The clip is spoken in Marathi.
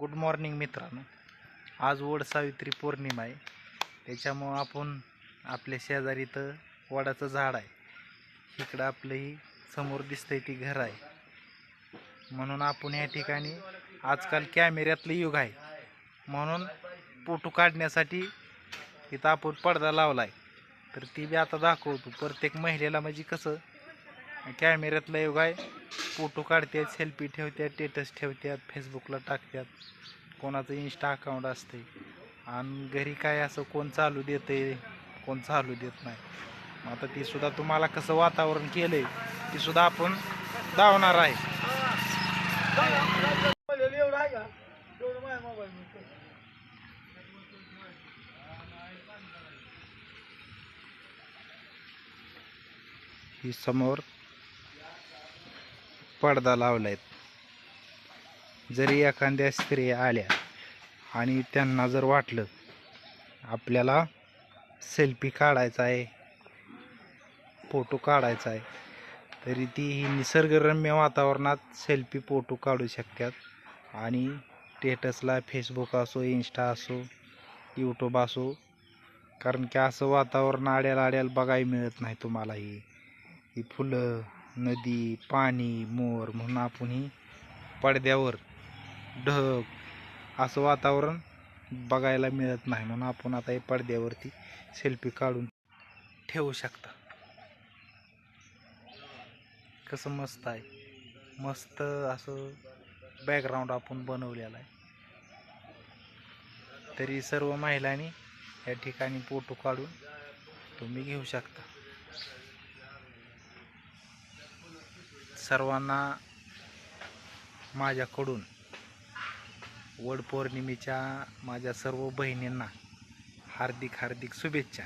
गुड मॉर्निंग मित्रांनो. आज वड सावित्री पौर्णिमा आहे. त्याच्यामुळं आपण आपल्या शेजारी तर वडाचं झाड आहे. इकडं आपलंही समोर दिसतंय ती घर आहे. म्हणून आपण या ठिकाणी आजकाल कॅमेऱ्यातलं युग आहे, म्हणून फोटो काढण्यासाठी इथं आपण पडदा लावला आहे. तर ती बी आता दाखवतो. प्रत्येक महिलेला म्हणजे कसं कॅमेऱ्यातलं युग आहे. फोटो काढतात, सेल्फी ठेवतात, स्टेटस ठेवतात, फेसबुकला टाकतात, कोणाचं इंस्टा अकाउंट असते. आणि घरी काय असं कोण चालू देते, कोण चालू देत नाही. आता ती सुद्धा तुम्हाला कसं वातावरण केलंय ती सुद्धा आपण दावणार आहे. ही समोर पडदा लावलाय. जरी एखाद्या स्त्रिया आल्या आणि त्यांना जर वाटलं आपल्याला सेल्फी काढायचा आहे, फोटो काढायचा आहे, तरी ती निसर्गरम्य वातावरणात सेल्फी फोटो काढू शकतात. आणि स्टेटसला फेसबुक असो, इंस्टा असो, यूट्यूब असो, कारण की असं वातावरण आड्याला बघायला मिळत नाही तुम्हाला. ही फुलं, नदी, पाणी, मोर, म्हणून आपण ही पडद्यावर ढग असं वातावरण बघायला मिळत नाही. म्हणून आपण आता हे पडद्यावरती सेल्फी काढून ठेवू शकता. कसं मस्त आहे, मस्त असं बॅकग्राऊंड आपण बनवलेलं आहे. तरी सर्व महिलांनी या ठिकाणी फोटो काढून तुम्ही घेऊ शकता. सर्वांना माझ्याकडून वड पौर्णिमेच्या माझ्या सर्व बहिणींना हार्दिक शुभेच्छा.